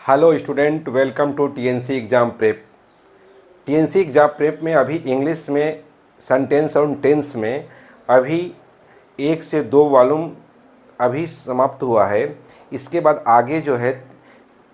Hello student, welcome to TNC exam prep. TNC exam prep में अभी English में sentence और टेंस में अभी 1 से 2 वॉल्यूम अभी समाप्त हुआ है। इसके बाद आगे जो है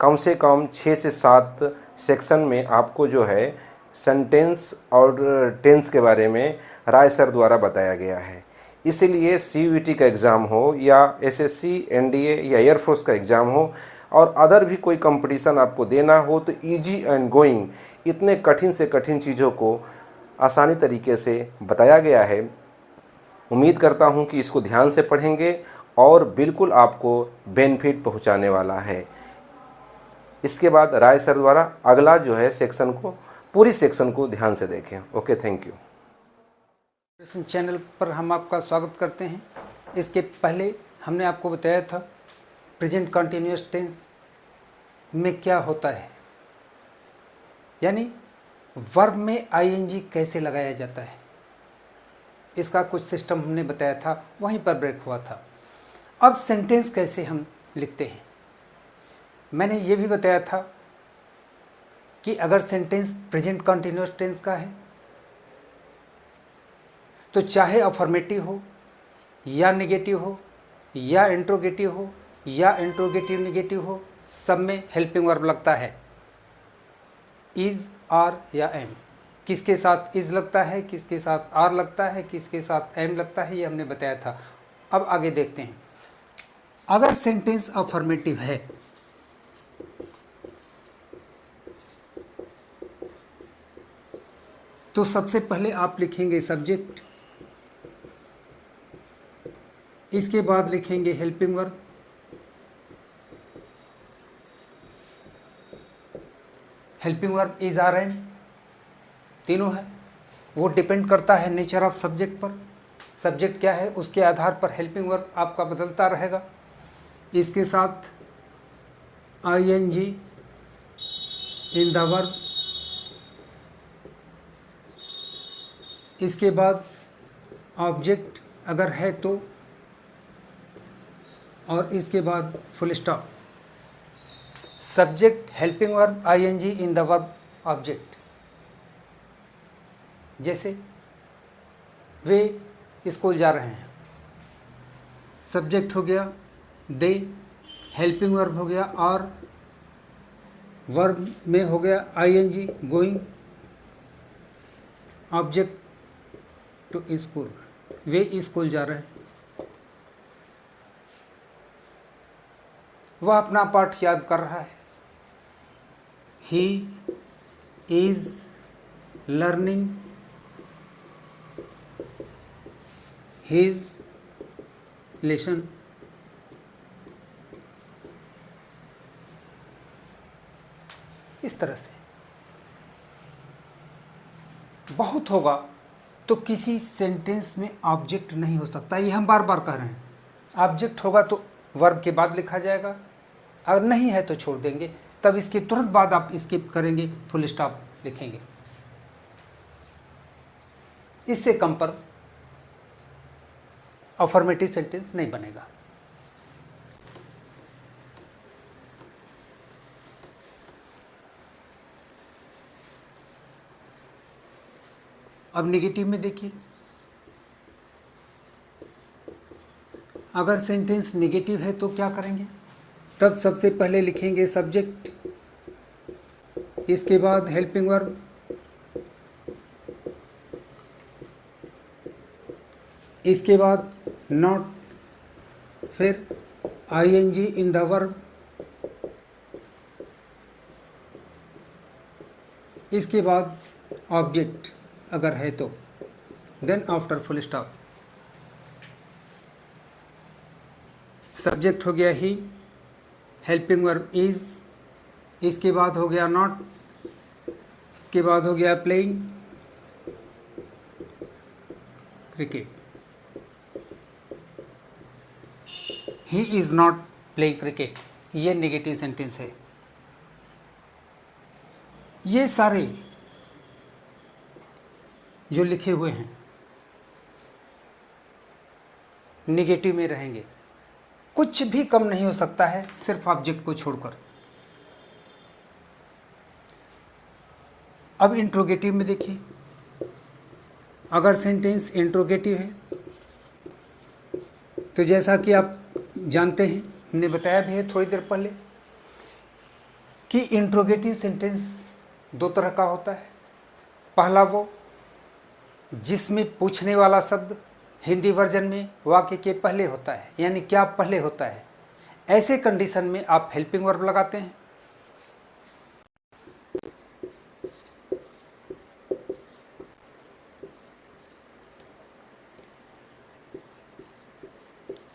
कम से कम 6 से 7 सेक्शन में आपको जो है सेंटेंस और टेंस के बारे में राय सर द्वारा बताया गया है। इसलिए सीयूईटी का एग्ज़ाम हो या एसएससी, एनडीए या एयरफोर्स का एग्ज़ाम हो और अदर भी कोई कंपटीशन आपको देना हो तो इजी एंड गोइंग इतने कठिन से कठिन चीज़ों को आसानी तरीके से बताया गया है। उम्मीद करता हूं कि इसको ध्यान से पढ़ेंगे और बिल्कुल आपको बेनिफिट पहुंचाने वाला है। इसके बाद राय सर द्वारा अगला जो है सेक्शन को, पूरी सेक्शन को ध्यान से देखें। Okay, thank you. चैनल पर हम आपका स्वागत करते हैं। इसके पहले हमने आपको बताया था प्रेजेंट कंटिन्यूअस टेंस में क्या होता है, यानी वर्ब में आईएनजी कैसे लगाया जाता है। इसका कुछ सिस्टम हमने बताया था, वहीं पर ब्रेक हुआ था। अब सेंटेंस कैसे हम लिखते हैं, मैंने ये भी बताया था कि अगर सेंटेंस प्रेजेंट कंटिन्यूअस टेंस का है तो चाहे अफर्मेटिव हो या नेगेटिव हो या इंट्रोगेटिव हो या इंट्रोगेटिव नेगेटिव हो, सब में हेल्पिंग वर्ब लगता है। इज, आर या एम, किसके साथ इज लगता है, किसके साथ आर लगता है, किसके साथ एम लगता है, ये हमने बताया था। अब आगे देखते हैं। अगर सेंटेंस अफर्मेटिव है तो सबसे पहले आप लिखेंगे सब्जेक्ट, इसके बाद लिखेंगे helping verb, helping verb is, are, am तीनों है। वो डिपेंड करता है नेचर ऑफ सब्जेक्ट पर। सब्जेक्ट क्या है उसके आधार पर हेल्पिंग वर्ब आपका बदलता रहेगा। इसके साथ आईएनजी इन द वर्ब, इसके बाद ऑब्जेक्ट अगर है तो, और इसके बाद full stop. Subject, helping verb, ING in the verb, object. जैसे वे स्कूल जा रहे हैं, सब्जेक्ट हो गया दे, हेल्पिंग वर्ब हो गया और, वर्ब में हो गया ING going, object to school, वे स्कूल जा रहे हैं। वह अपना पाठ याद कर रहा है। He is learning his lesson. इस तरह से बहुत होगा तो किसी सेंटेंस में ऑब्जेक्ट नहीं हो सकता, ये हम बार बार कह रहे हैं। ऑब्जेक्ट होगा तो वर्ब के बाद लिखा जाएगा, अगर नहीं है तो छोड़ देंगे, तब इसके तुरंत बाद आप स्किप करेंगे, फुल स्टॉप लिखेंगे। इससे कम पर अफर्मेटिव सेंटेंस नहीं बनेगा। अब नेगेटिव में देखिए, अगर सेंटेंस नेगेटिव है तो क्या करेंगे, तब सबसे पहले लिखेंगे सब्जेक्ट, इसके बाद हेल्पिंग वर्ब, इसके बाद नॉट, फिर आईएनजी इन द वर्ब, इसके बाद ऑब्जेक्ट अगर है तो, then after full stop. Subject हो गया ही, हेल्पिंग वर्ब इज, इसके बाद हो गया नॉट, इसके बाद हो गया playing cricket. He is not playing cricket, ये नेगेटिव सेंटेंस है। ये सारे जो लिखे हुए हैं नेगेटिव में रहेंगे, कुछ भी कम नहीं हो सकता है सिर्फ ऑब्जेक्ट को छोड़कर। अब इंट्रोगेटिव में देखिए, अगर सेंटेंस इंट्रोगेटिव है तो जैसा कि आप जानते हैं, हमने बताया भी है थोड़ी देर पहले कि इंट्रोगेटिव सेंटेंस दो तरह का होता है। पहला वो जिसमें पूछने वाला शब्द हिंदी वर्जन में वाक्य के पहले होता है, यानी क्या पहले होता है। ऐसे कंडीशन में आप हेल्पिंग वर्ब लगाते हैं।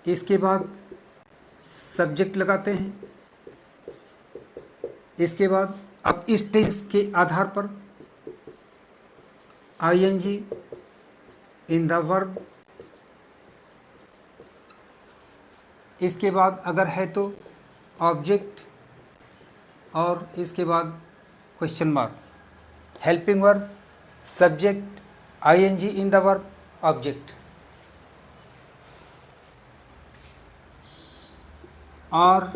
इसके बाद सब्जेक्ट लगाते हैं। इसके बाद अब इस टेंस के आधार पर आईएनजी इन द वर्ब, इसके बाद अगर है तो ऑब्जेक्ट, और इसके बाद question mark. Helping verb, subject, ING in the verb, object. और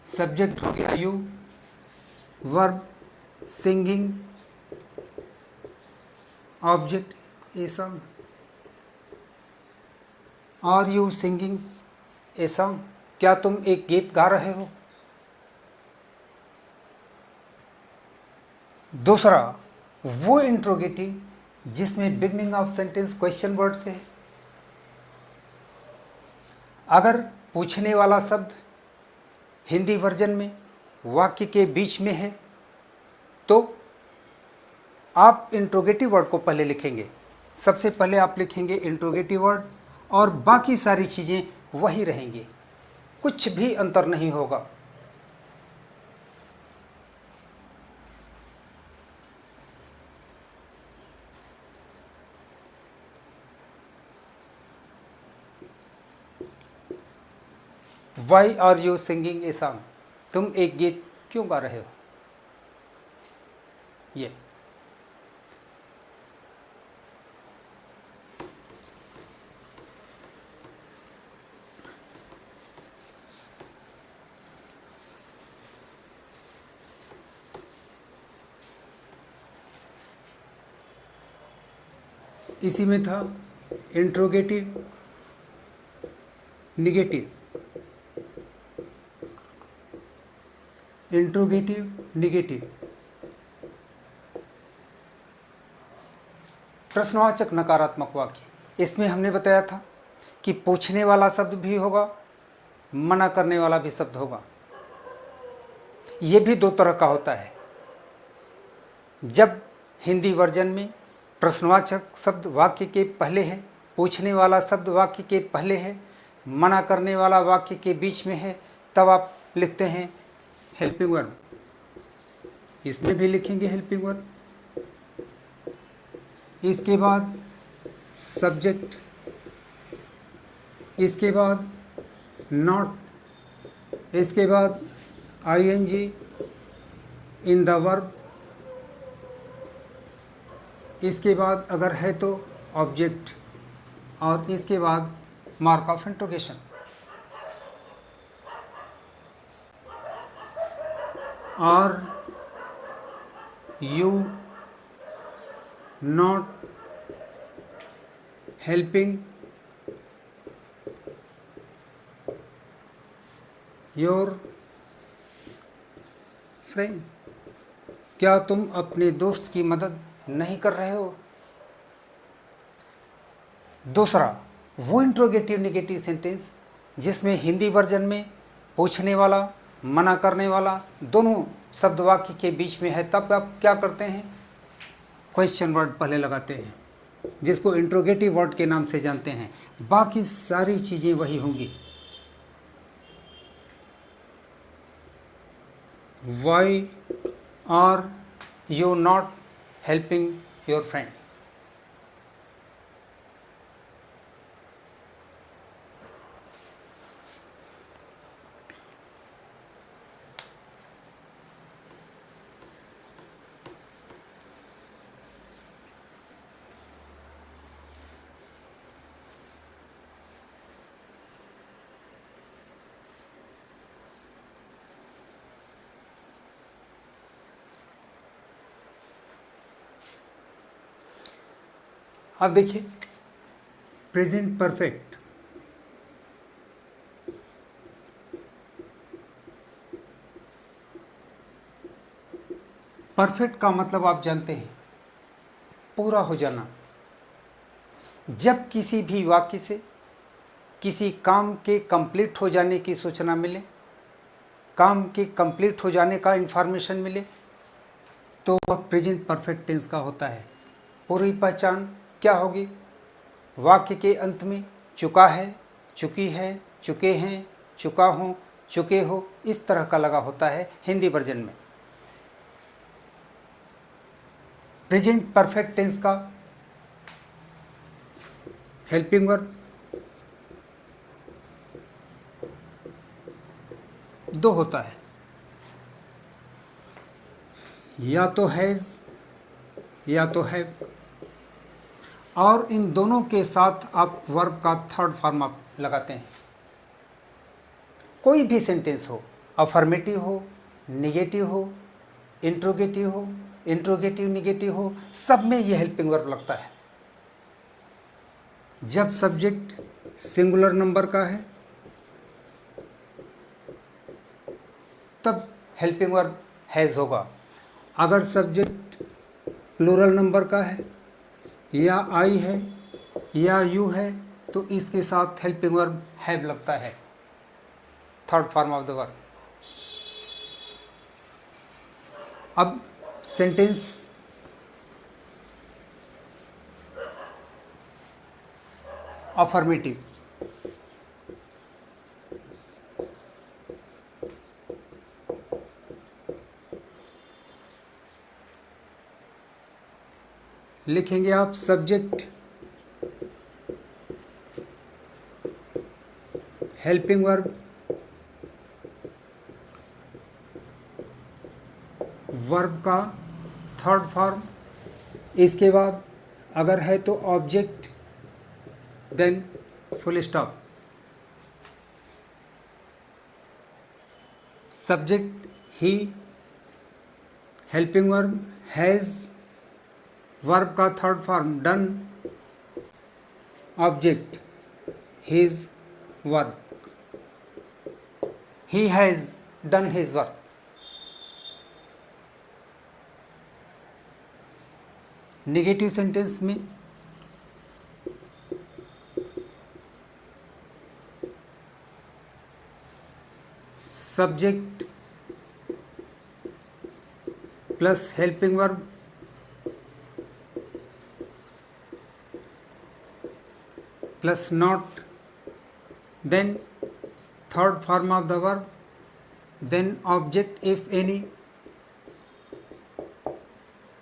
सब्जेक्ट हो गया you, verb singing, object a song. Are you singing a song, क्या तुम एक गीत गा रहे हो। दूसरा वो इंट्रोगेटिव जिसमें beginning of sentence question word से है। अगर पूछने वाला शब्द हिंदी वर्जन में वाक्य के बीच में है तो आप इंट्रोगेटिव वर्ड को पहले लिखेंगे। सबसे पहले आप लिखेंगे इंट्रोगेटिव वर्ड और बाकी सारी चीज़ें वही रहेंगी, कुछ भी अंतर नहीं होगा। Why are you singing a song, तुम एक गीत क्यों गा रहे हो। ये इसी में था इंट्रोगेटिव, निगेटिव, इंट्रोगेटिव, निगेटिव। प्रश्नवाचक नकारात्मक वाक्य, इसमें हमने बताया था कि पूछने वाला शब्द भी होगा, मना करने वाला भी शब्द होगा। ये भी दो तरह का होता है। जब हिंदी वर्जन में प्रश्नवाचक शब्द वाक्य के पहले है, पूछने वाला शब्द वाक्य के पहले है, मना करने वाला वाक्य के बीच में है, तब आप लिखते हैं हेल्पिंग वर्ब। इसमें भी लिखेंगे हेल्पिंग वर्ब। इसके बाद सब्जेक्ट, इसके बाद नॉट, इसके बाद आईएनजी इन द वर्ब, इसके बाद अगर है तो ऑब्जेक्ट, और इसके बाद मार्क ऑफ इंट्रोगेशन। और you not helping your friend, क्या तुम अपने दोस्त की मदद नहीं कर रहे हो। दूसरा वो इंट्रोगेटिव निगेटिव सेंटेंस जिसमें हिंदी वर्जन में पूछने वाला मना करने वाला दोनों शब्द वाक्य के बीच में है, तब आप क्या करते हैं, क्वेश्चन वर्ड पहले लगाते हैं, जिसको इंट्रोगेटिव वर्ड के नाम से जानते हैं। बाकी सारी चीज़ें वही होंगी। Why are you not helping your friend. अब देखिए प्रेजेंट परफेक्ट, परफेक्ट का मतलब आप जानते हैं पूरा हो जाना। जब किसी भी वाक्य से किसी काम के कंप्लीट हो जाने की सूचना मिले, काम के कंप्लीट हो जाने का इंफॉर्मेशन मिले, तो वह प्रेजेंट परफेक्ट टेंस का होता है। पूरी पहचान क्या होगी? वाक्य के अंत में चुका है, चुकी है, चुके हैं, चुका हूँ, चुके हो, इस तरह का लगा होता है हिंदी वर्जन में। प्रेजेंट परफेक्ट टेंस का हेल्पिंग वर्ब दो होता है, या तो हैज या तो हैव, और इन दोनों के साथ आप वर्ब का थर्ड फॉर्म आप लगाते हैं। कोई भी सेंटेंस हो, अफर्मेटिव हो, निगेटिव हो, इंट्रोगेटिव निगेटिव हो, सब में ये हेल्पिंग वर्ब लगता है। जब सब्जेक्ट सिंगुलर नंबर का है तब हेल्पिंग वर्ब हैज होगा। अगर सब्जेक्ट प्लूरल नंबर का है, या आई है, या यू है, तो इसके साथ हेल्पिंग वर्ब हैव लगता है, third form of the verb. अब सेंटेंस अफर्मेटिव, लिखेंगे आप सब्जेक्ट हेल्पिंग वर्ब, वर्ब का थर्ड फॉर्म, इसके बाद अगर है तो object, then full stop. Subject he, helping verb has, verb का third form done, object his work, he has done his work. Negative sentence में subject plus helping verb plus not, then third form of the verb, then object if any,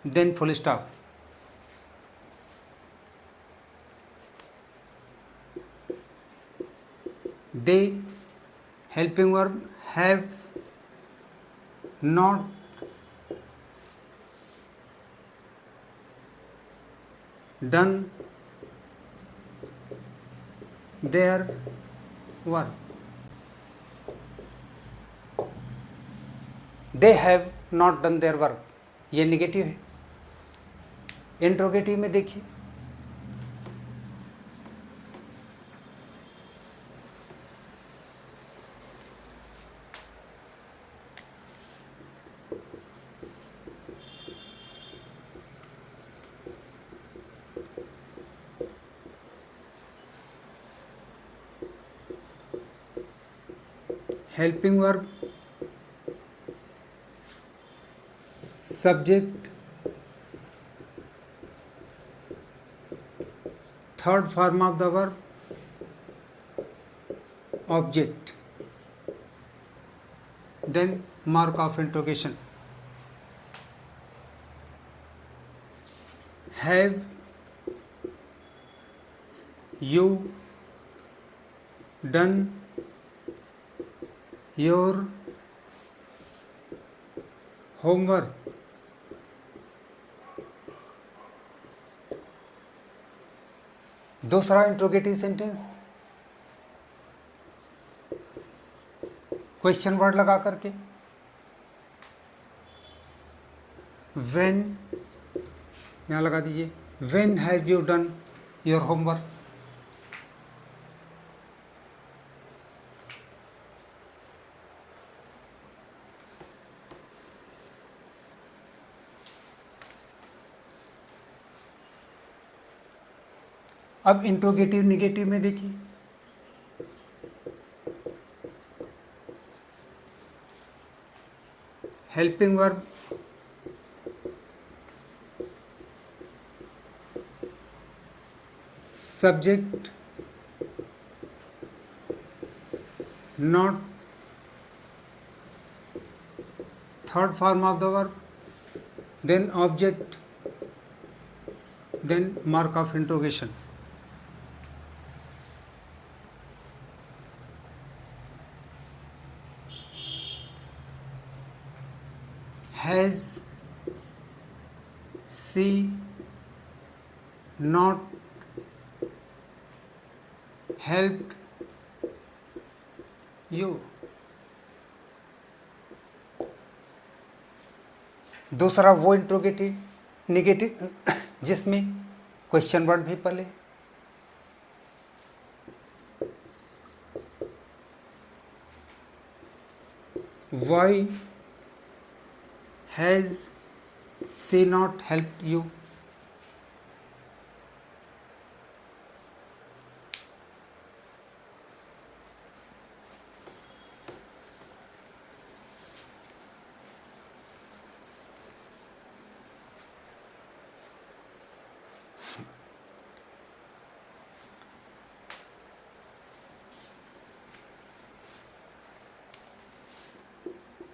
then full stop. They, helping verb have, not, done their work. They have not done their work, ये negative है। Interrogative में देखिए helping verb, subject, third form of the verb, object, then mark of interrogation. Have you done your homework? दूसरा interrogative sentence question word लगा करके, when, यहाँ लगा दीजिए, when have you done your homework. अब इंट्रोगेटिव निगेटिव में देखिए, helping verb subject not third form of the verb, then object, then mark of interrogation. Has she not helped you? दूसरा वो इंट्रोगेटिव निगेटिव जिसमें question word भी पहले, why has she not helped you.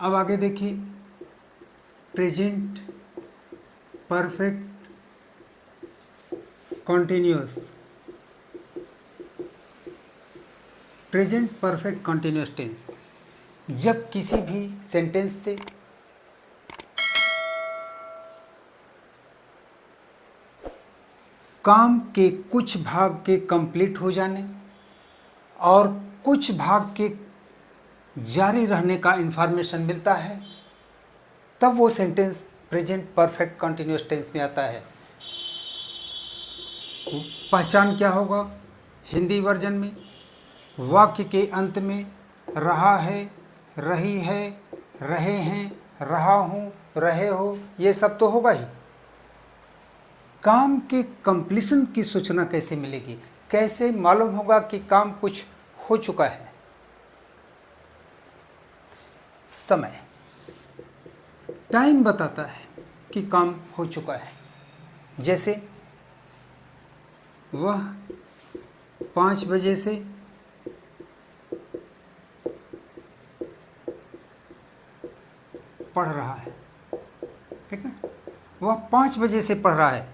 अब आगे देखिए, present perfect continuous. Present perfect continuous tense, जब किसी भी सेंटेंस से काम के कुछ भाग के कंप्लीट हो जाने और कुछ भाग के जारी रहने का इंफॉर्मेशन मिलता है, तब वो sentence present perfect continuous tense में आता है। पहचान क्या होगा हिंदी वर्जन में? वाक्य के अंत में रहा है, रही है, रहे हैं, रहा हूँ, रहे हो, ये सब तो होगा ही। काम के कंप्लीशन की सूचना कैसे मिलेगी? कैसे मालूम होगा कि काम कुछ हो चुका है? समय, टाइम बताता है कि काम हो चुका है। जैसे वह 5 बजे से पढ़ रहा है, ठीक है, वह 5 बजे से पढ़ रहा है,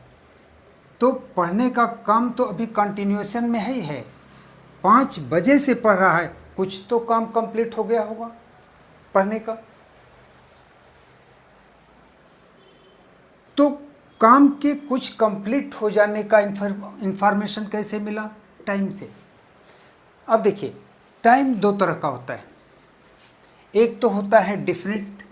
तो पढ़ने का काम तो अभी कंटिन्यूएशन में ही है। 5 बजे से पढ़ रहा है, कुछ तो काम कंप्लीट हो गया होगा पढ़ने का। तो काम के कुछ कंप्लीट हो जाने का इंफॉर्मेशन कैसे मिला? टाइम से। अब देखिए, टाइम दो तरह का होता है। एक तो होता है डेफिनिट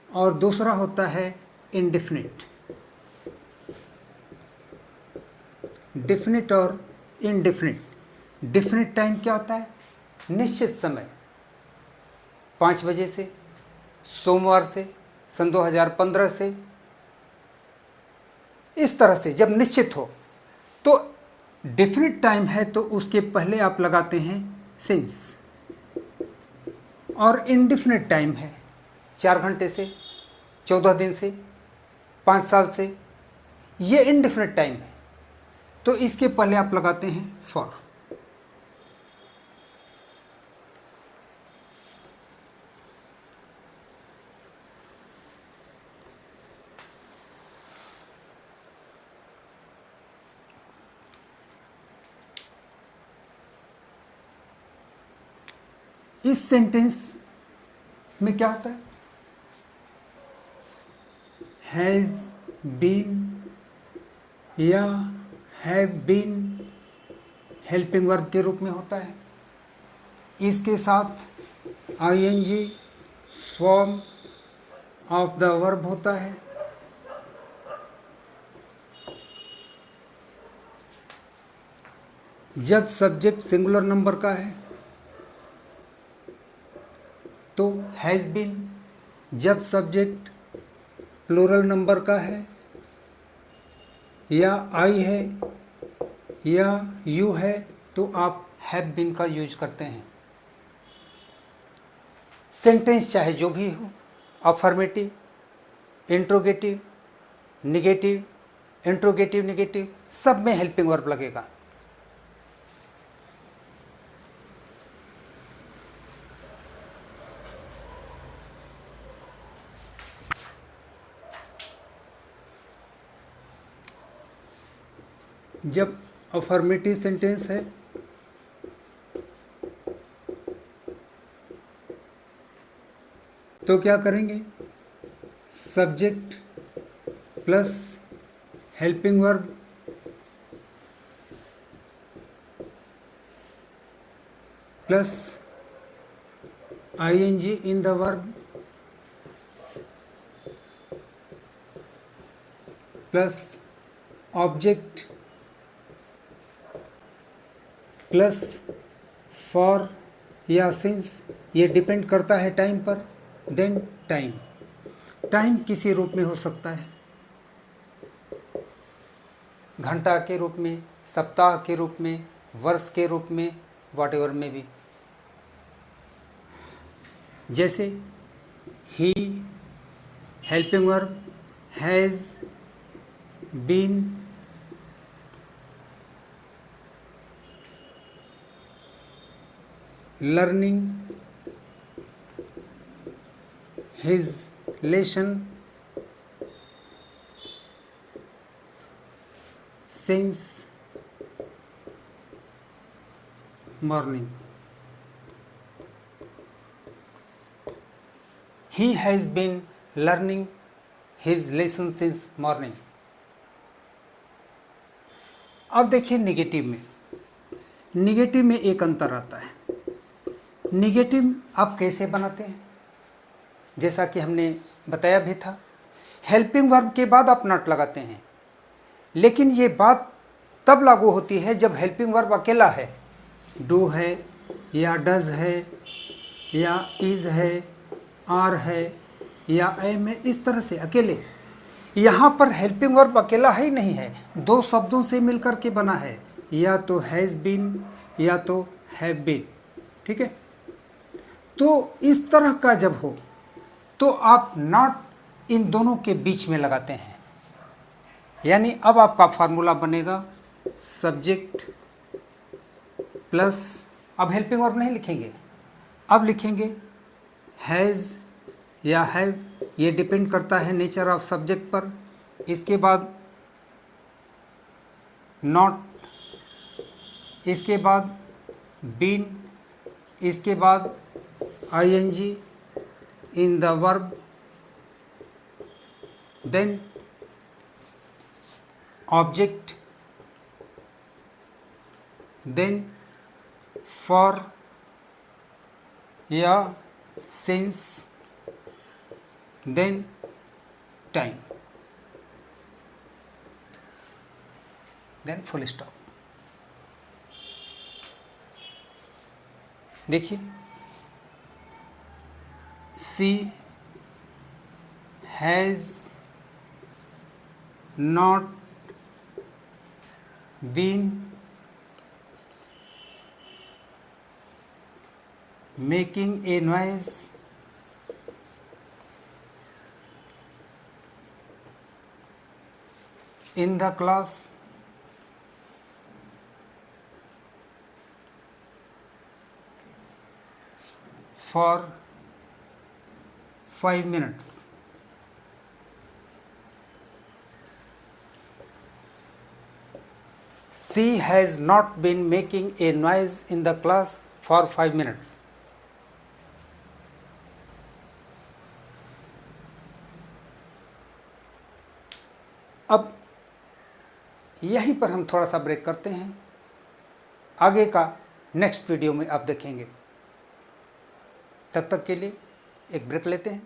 और दूसरा होता है इनडेफिनिट। डेफिनिट और इनडेफिनिट। डेफिनिट टाइम क्या होता है? निश्चित समय, 5 बजे से, सोमवार से, सन 2015 से, इस तरह से जब निश्चित हो तो डेफिनिट टाइम है, तो उसके पहले आप लगाते हैं सिंस। और इनडेफिनिट टाइम है, 4 घंटे से, 14 दिन से, 5 साल से, ये इनडेफिनिट टाइम है, तो इसके पहले आप लगाते हैं फॉर। इस सेंटेंस में क्या होता है? हैज़ बीन या हैव बीन हेल्पिंग वर्ब के रूप में होता है। इसके साथ ING form of the verb होता है। जब सब्जेक्ट सिंगुलर नंबर का है तो हैज़ बीन, जब सब्जेक्ट प्लूरल नंबर का है या आई है या यू है तो आप हैव बीन का यूज करते हैं। सेंटेंस चाहे जो भी हो, affirmative, interrogative, negative, interrogative negative, सब में हेल्पिंग वर्ब लगेगा। जब अफर्मेटिव सेंटेंस है तो क्या करेंगे, subject plus helping verb plus ING in the verb plus object plus for या सिंस, ये डिपेंड करता है टाइम पर, देन टाइम। टाइम किसी रूप में हो सकता है, घंटा के रूप में, सप्ताह के रूप में, वर्ष के रूप में, व्हाटएवर में भी। जैसे he helping verb has been learning his lesson since morning. He has been learning his lesson since morning. अब देखिए निगेटिव में, निगेटिव में एक अंतर आता है। निगेटिव आप कैसे बनाते हैं, जैसा कि हमने बताया भी था, हेल्पिंग वर्ब के बाद आप नॉट लगाते हैं, लेकिन ये बात तब लागू होती है जब हेल्पिंग वर्ब अकेला है, डू है या डज है या इज है, आर है या एम है, इस तरह से अकेले। यहाँ पर हेल्पिंग वर्ब अकेला ही नहीं है, दो शब्दों से मिलकर के बना है, या तो हैज़ बीन या तो हैव बीन। ठीक है, तो इस तरह का जब हो तो आप नॉट इन दोनों के बीच में लगाते हैं। यानी अब आपका फार्मूला बनेगा सब्जेक्ट प्लस, अब हेल्पिंग वर्ब नहीं लिखेंगे, अब लिखेंगे हैज़ या हैव, ये डिपेंड करता है नेचर ऑफ सब्जेक्ट पर। इसके बाद नॉट, इसके बाद बीन, इसके बाद ING in the verb, then object, then for या since, then time, then full stop. देखिए, she has not been making a noise in the class for 5 minutes. She has not been making a noise in the class for 5 minutes. अब यहीं पर हम थोड़ा सा break करते हैं, आगे का नेक्स्ट वीडियो में आप देखेंगे। तब तक के लिए एक ब्रेक लेते हैं।